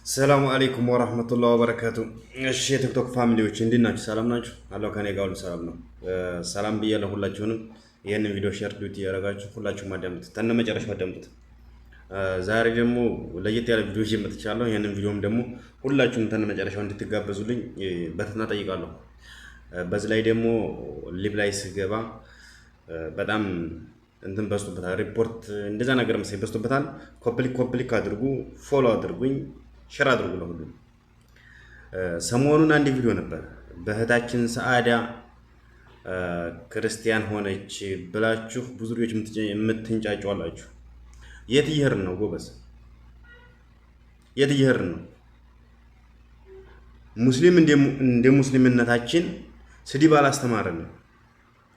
ሰላሙ አለይኩም ወራህመቱላሂ ወበረካቱ። እሺ የቲክቶክ ፋሚሊዎች እንዴት ናችሁ? ሰላም ናችሁ? አለው ከኔ ጋር ሁሉ ሰላም ነው። ሰላም ብያለሁ ሁላችሁንም። ይህንን ቪዲዮ ሼር ዱት እያደረጋችሁ ሁላችሁም አዳምጡት፣ ተነ መጨረሻው አዳምጡት። ዛሬ ደግሞ ለየት ያለ ቪዲዮ ይዤ መጥቻለሁ። ይህንን ቪዲዮም ደግሞ ሁላችሁም ተነ መጨረሻው እንድትጋበዙልኝ በትህትና ጠይቃለሁ። በዚህ ላይ ደግሞ ሊብ ላይ ስገባ በጣም እንትን በዝቶበታል፣ ሪፖርት እንደዛ ነገር መሰለኝ በዝቶበታል። ኮፕሊክ አድርጉ፣ ፎሎ አድርጉኝ፣ ሼር አድርጉ ለሁሉም። ሰሞኑን አንድ ቪዲዮ ነበር በእህታችን ሰአዳ ክርስቲያን ሆነች ብላችሁ ብዙ ልጆች የምትንጫጩ አላችሁ። የት እየሄድን ነው ጎበዝ? የት እየሄድን ነው? ሙስሊም እንደ ሙስሊምነታችን ስድብ አላስተማረንም።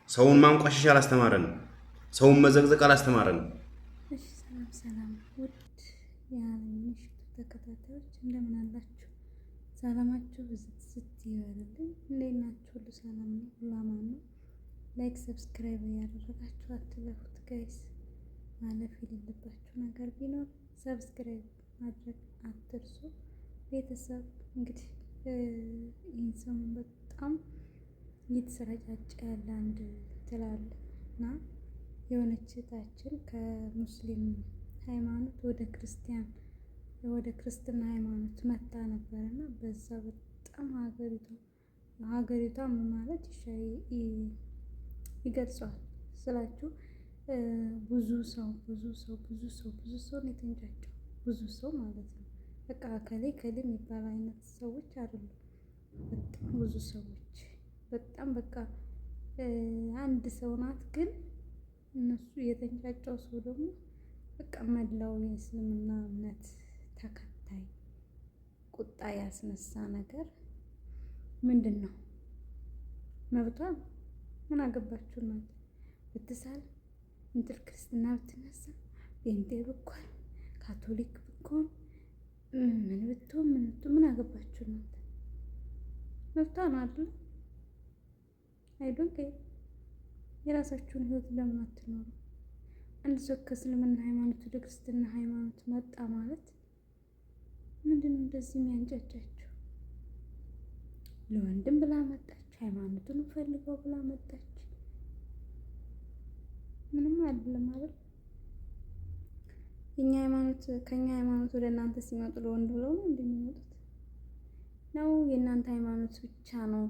ሰውን ማንቋሸሽ አላስተማረንም። ሰውን መዘቅዘቅ አላስተማረንም። እሺ ሰላም ሰላም፣ ውድ የምሽቱ ተከታታዮች እንደምን አላችሁ? ሰላማችሁ ብዝት ይበልልኝ። እንዴት ናችሁ? ሁሉ ሰላም ነው? ሁሉ አማን ነው? ላይክ ሰብስክራይብ እያደረጋችሁ አትለፉት ጋይስ። ማለፍ የሌለባችሁ ነገር ቢኖር ሰብስክራይብ ማድረግ አትርሱ። ቤተሰብ እንግዲህ ይህን ሰሞን በጣም እየተሰራጫጨ ያለ አንድ ትላለ እና የሆነች እህታችን ከሙስሊም ሃይማኖት ወደ ክርስትና ሃይማኖት መጣ ነበርና በዛ በጣም ሀገሪቷ ምን ማለት ይገልጸዋል ስላችሁ ብዙ ሰው ነው የተንጫጨው። ብዙ ሰው ማለት ነው። በቃ ከሌ የሚባል አይነት ሰዎች አይደሉም። በጣም ብዙ ሰዎች በጣም በቃ አንድ ሰው ናት ግን እነሱ የተንጫጫው ሰው ደግሞ በቃ መላው የእስልምና እምነት ተከታይ ቁጣ ያስነሳ ነገር ምንድን ነው? መብቷ ነው። ምን አገባችሁ እናንተ? ብትሳል እንትን ክርስትና ብትነሳ ጴንጤ ብኮን ካቶሊክ ብኮን ምን ብትሆን ምን አገባችሁ እናንተ? መብቷ ነው አይደል? አይዶንት የራሳችሁን ህይወት ለምን አትኖሩ? አንድ ሰው ከእስልምና ሃይማኖት ወደ ክርስትና ሃይማኖት መጣ ማለት ምንድነው እንደዚህ የሚያንጫጫችሁ? ለወንድም ብላ መጣች፣ ሃይማኖቱን ፈልገው ብላ መጣች። ምንም አይደለም አይደል? ከኛ ሃይማኖት ወደ እናንተ ሲመጡ ለወንድ ብለው ነው እንደሚመጡት ነው? የእናንተ ሃይማኖት ብቻ ነው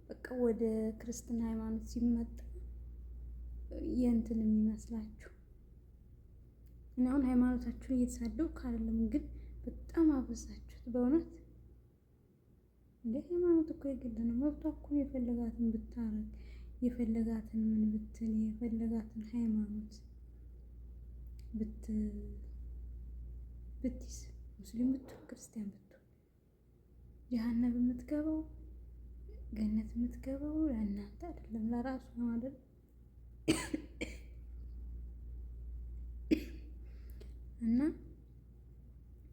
በቃ ወደ ክርስትና ሃይማኖት ሲመጣ የእንትን የሚመስላችሁ? እና አሁን ሃይማኖታችሁን እየተሳደብኩ አይደለም፣ ግን በጣም አበዛችሁት በእውነት። እንደ ሃይማኖት እኮ የግድ ነው። መብቷ እኮ የፈለጋትን ብታረግ፣ የፈለጋትን ምን ብትል፣ የፈለጋትን ሃይማኖት ብትይዝ፣ ሙስሊም ብትሆን ክርስቲያን ብትሆን ጀሃነም የምትገባው ገነት የምትገባው ለእናንተ አይደለም ለራሱ ነው አይደል? እና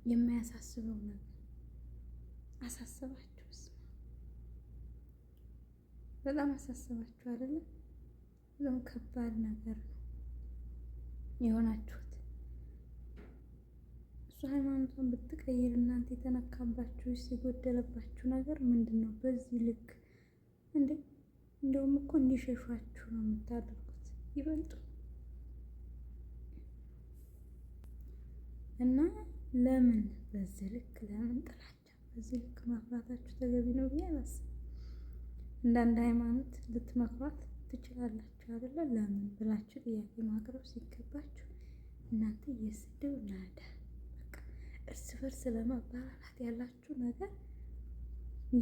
የማያሳስበው ነገር አሳሰባችሁስ? በጣም አሳሰባችሁ አይደለ? በጣም ከባድ ነገር ነው የሆናችሁት። እሱ ሃይማኖቷን ብትቀይር እናንተ የተነካባችሁ የጎደለባችሁ ነገር ምንድን ነው? በዚህ ልክ እንዴ! እንደውም እኮ እንዲሸሿችሁ ነው የምታደርጉት ይበልጡ። እና ለምን በዚህ ልክ ለምን ጥላቻ በዚህ ልክ ማፍራታችሁ ተገቢ ነው ብዬ አላስብም። እንዳንድ ሃይማኖት ልትመክሯት ትችላላችሁ አይደለ? ለምን ብላችሁ ጥያቄ ማቅረብ ሲገባችሁ እናንተ የስድብ ናዳ በቃ እርስ በርስ ለመባላት ያላችሁ ነገር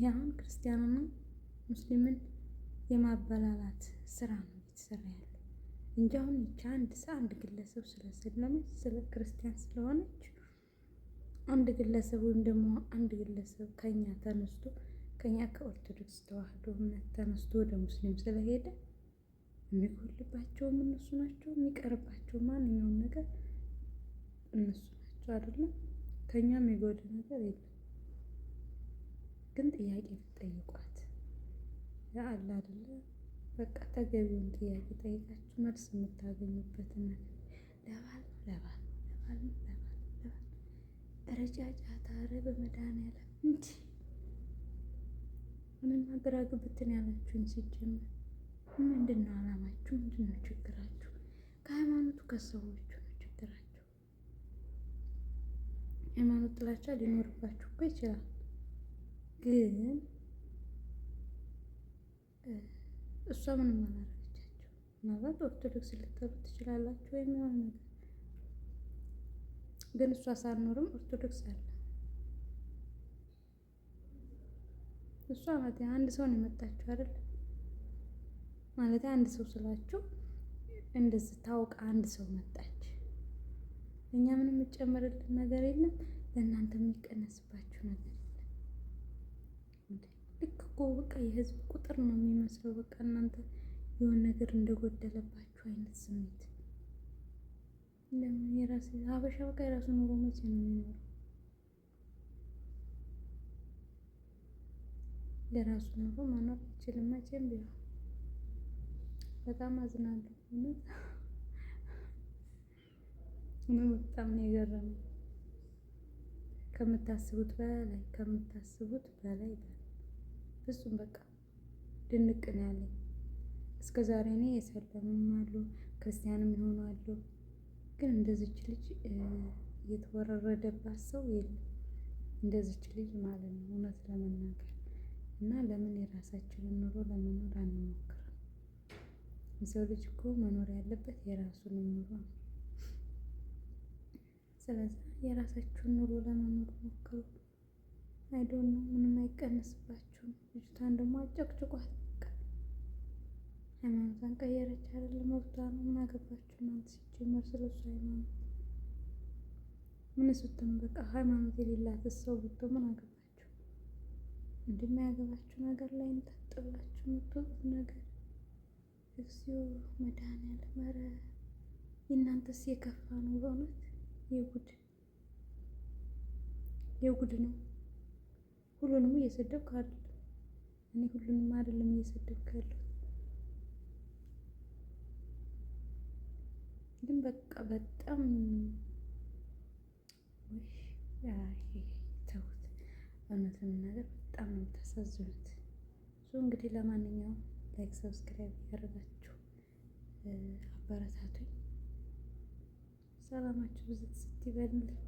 ያሁን ክርስቲያኑና ሙስሊምን የማበላላት ስራ ነው እየተሰራ ያለው እንጂ አሁን ይቻ አንድ ግለሰብ ስለሰለመች ስለ ክርስቲያን ስለሆነች አንድ ግለሰብ ወይም ደግሞ አንድ ግለሰብ ከኛ ከኦርቶዶክስ ተዋህዶ እምነት ተነስቶ ወደ ሙስሊም ስለሄደ የሚጎልባቸውም እነሱ ናቸው፣ የሚቀርባቸው ማንኛውም ነገር እነሱ ናቸው አይደለም። ከኛም የጎደለ ነገር የለም። ግን ጥያቄ ብትጠይቋት ያአላ አይደለ? በቃ ተገቢውን ጥያቄ ጠይቃችሁ መልስ የምታገኙበትን ነገር ለባል ኧረ ጫጫታ፣ ኧረ በመድኃኒዓለም እንዲ ምንም ግራ ግብትን ያላችሁኝ ሲጀምር ምንድን ነው አላማችሁ? ምንድን ነው ችግራችሁ? ከሃይማኖቱ ከሰዎቹ ነው ችግራችሁ። ሃይማኖት ጥላቻ ሊኖርባችሁ እኮ ይችላል፣ ግን እሷ ምንም አላረገቻቸው። ምናልባት ኦርቶዶክስ ልትጠሩ ትችላላችሁ ወይም የሆነ ነገር፣ ግን እሷ ሳትኖርም ኦርቶዶክስ አለ። እሷ ማለት አንድ ሰው ነው የመጣችው አይደል? ማለት አንድ ሰው ስላችሁ እንደዚህ ታውቃ አንድ ሰው መጣች። እኛ ምንም የምጨምርልን ነገር የለም፣ ለእናንተ የሚቀነስባችሁ ነገር የለም። ልክ እኮ በቃ የህዝብ ቁጥር ነው የሚመስለው። በቃ እናንተ የሆነ ነገር እንደጎደለባችሁ አይነት ስሜት። ለምን የራስ ሀበሻ በቃ የራሱ ኑሮ መቼ ነው የሚኖረው? ለራሱ ኑሮ መኖር አይችልም መቼም ቢሆን። በጣም አዝናለሁ እውነት። በጣም ነው የገረመኝ። ከምታስቡት በላይ ፍጹም በቃ ድንቅ ነው ያለኝ። እስከ ዛሬ እኔ የሰለሙም አሉ ክርስቲያንም ይሆኑ አሉ፣ ግን እንደዚች ልጅ የተወረረደባት ሰው የለም። እንደዚች ልጅ ማለት ነው እውነት ለመናገር እና ለምን የራሳችንን ኑሮ ለመኖር አንሞክርም? የሰው ልጅ እኮ መኖር ያለበት የራሱን ኑሮ ነው። ስለዚህ የራሳችሁን ኑሮ ለመኖር ሞክሩ። አይዶን ነው ምንም አይቀንስባችሁም። ልጅቷን ደግሞ አጨቅጭቋት። በቃ ሃይማኖቷን ቀየረች አይደለም መብቷ ነው። ምን አገባችሁ እናንተ? ሲጀመር ስለሱ ሃይማኖት ምን ስትም በቃ ሃይማኖት የሌላት ሰው ብትሆን ምን አገባችሁ? እንደማያገባችሁ ነገር ላይ እንታጥብላችሁ የምትወጡት ነገር። እግዚኦ መድኃኒዓለም! ኧረ የእናንተስ የከፋ ነው በእውነት። የጉድ ነው። ሁሉንም እየሰደብክ አይደለም፣ እኔ ሁሉንም አይደለም እየሰደብክ ያለሁት፣ ግን በቃ በጣም ተውት። እውነት ለመናገር በጣም ነው የምታሳዝኑት። እሱ እንግዲህ ለማንኛውም ላይክ ሰብስክራይብ ያደረጋችሁ አበረታቱኝ። ሰላማችሁ ብዝት ስትይበልልኝ